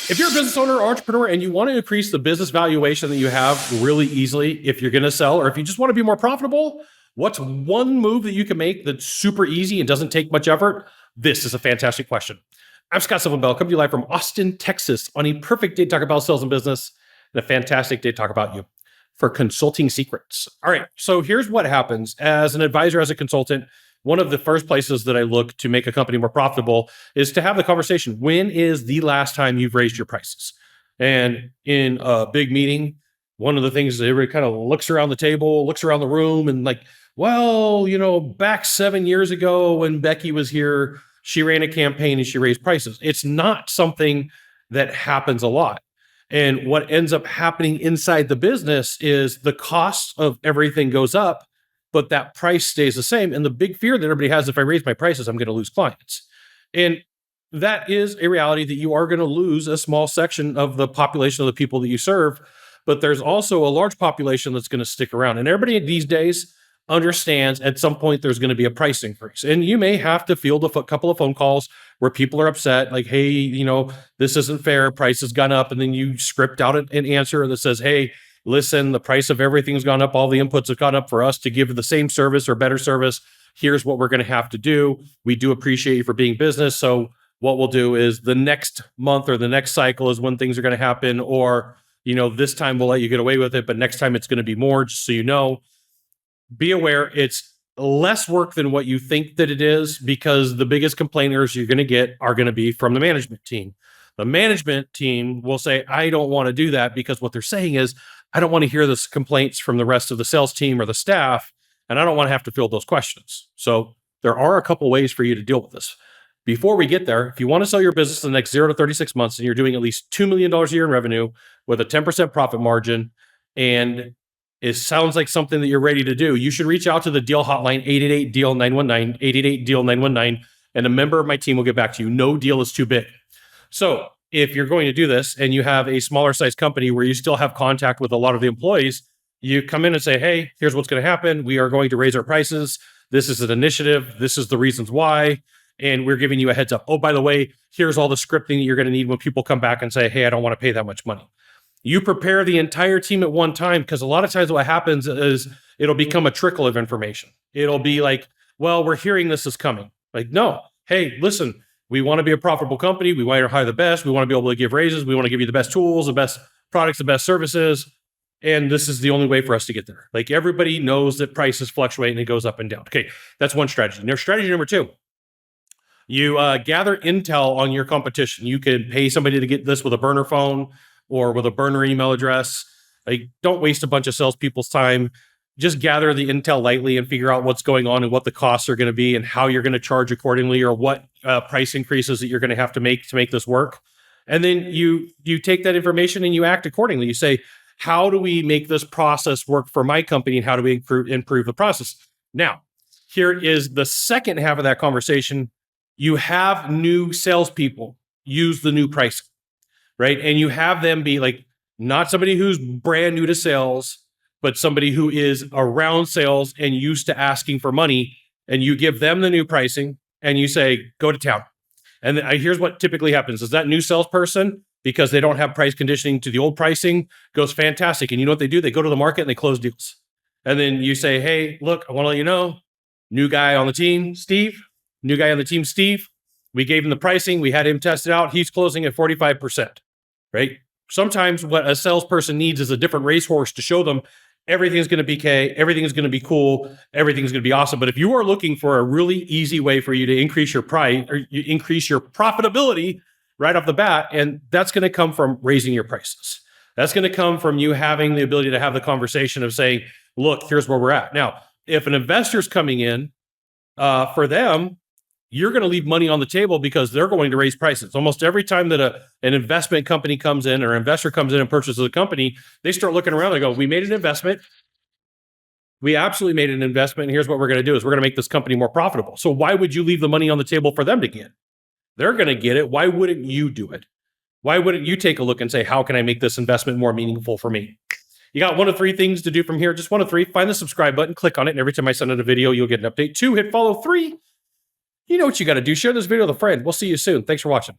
If you're a business owner or entrepreneur and you want to increase the business valuation that you have really easily, if you're going to sell, or if you just want to be more profitable, what's one move that you can make that's super easy and doesn't take much effort? This is a fantastic question. I'm Scott Sylvan, coming to you live from Austin, Texas, on a perfect day to talk about sales and business, and a fantastic day to talk about you for consulting secrets. All right, so here's what happens as an advisor, as a consultant. One of the first places that I look to make a company more profitable is to have the conversation. When is the last time you've raised your prices? And in a big meeting, one of the things that everybody kind of looks around the table, looks around the room and like, well, back 7 years ago when Becky was here, she ran a campaign and she raised prices. It's not something that happens a lot. And what ends up happening inside the business is the cost of everything goes up, but that price stays the same. And the big fear that everybody has, if I raise my prices, I'm going to lose clients. And that is a reality, that you are going to lose a small section of the population of the people that you serve. But there's also a large population that's going to stick around. And everybody these days understands at some point there's going to be a price increase. And you may have to field a couple of phone calls where people are upset, like, hey, this isn't fair, price has gone up. And then you script out an answer that says, hey, listen, the price of everything's gone up. All the inputs have gone up. For us to give the same service or better service, here's what we're going to have to do. We do appreciate you for being business. So what we'll do is the next month or the next cycle is when things are going to happen. Or, this time we'll let you get away with it, but next time it's going to be more, just so you know. Be aware it's less work than what you think that it is, because the biggest complainers you're going to get are going to be from the management team. The management team will say, I don't want to do that, because what they're saying is, I don't want to hear the complaints from the rest of the sales team or the staff, and I don't want to have to field those questions. So there are a couple ways for you to deal with this. Before we get there, if you want to sell your business in the next 0 to 36 months and you're doing at least $2 million a year in revenue with a 10% profit margin, and it sounds like something that you're ready to do, you should reach out to the deal hotline, 888-DEAL-919, 888-DEAL-919, and a member of my team will get back to you. No deal is too big. So if you're going to do this and you have a smaller size company where you still have contact with a lot of the employees, you come in and say, hey, here's what's going to happen. We are going to raise our prices. This is an initiative. This is the reasons why. And we're giving you a heads up. Oh, by the way, here's all the scripting that you're going to need when people come back and say, hey, I don't want to pay that much money. You prepare the entire team at one time, because a lot of times what happens is it'll become a trickle of information. It'll be like, well, we're hearing this is coming. Like, no, hey, listen, we want to be a profitable company. We want to hire the best. We want to be able to give raises. We want to give you the best tools, the best products, the best services. And this is the only way for us to get there. Like, everybody knows that prices fluctuate and it goes up and down. Okay, that's one strategy. Now, strategy number 2, you gather intel on your competition. You can pay somebody to get this with a burner phone or with a burner email address. Like, don't waste a bunch of salespeople's time. Just gather the intel lightly and figure out what's going on and what the costs are going to be and how you're going to charge accordingly, or what price increases that you're going to have to make this work. And then you take that information and you act accordingly. You say, how do we make this process work for my company, and how do we improve the process? Now, here is the second half of that conversation. You have new salespeople use the new pricing, right? And you have them be like, not somebody who's brand new to sales, but somebody who is around sales and used to asking for money. And you give them the new pricing and you say, go to town. And then here's what typically happens is that new salesperson, because they don't have price conditioning to the old pricing, goes fantastic. And you know what they do? They go to the market and they close deals. And then you say, hey, look, I want to let you know, new guy on the team, Steve, we gave him the pricing. We had him test it out. He's closing at 45%, right? Sometimes what a salesperson needs is a different racehorse to show them everything's going to be okay, everything is going to be cool, everything's going to be awesome. But if you are looking for a really easy way for you to increase your price or increase your profitability right off the bat, and that's going to come from raising your prices. That's going to come from you having the ability to have the conversation of saying, look, here's where we're at. Now, if an investor's coming in, for them, you're going to leave money on the table because they're going to raise prices. Almost every time that an investment company comes in or an investor comes in and purchases a company, they start looking around. They go, we made an investment. We absolutely made an investment. And here's what we're going to do is we're going to make this company more profitable. So why would you leave the money on the table for them to get? They're going to get it. Why wouldn't you do it? Why wouldn't you take a look and say, how can I make this investment more meaningful for me? You got 1 of 3 things to do from here. Just 1 of 3. Find the subscribe button, click on it. And every time I send out a video, you'll get an update. 2, hit follow. 3, you know what you got to do. Share this video with a friend. We'll see you soon. Thanks for watching.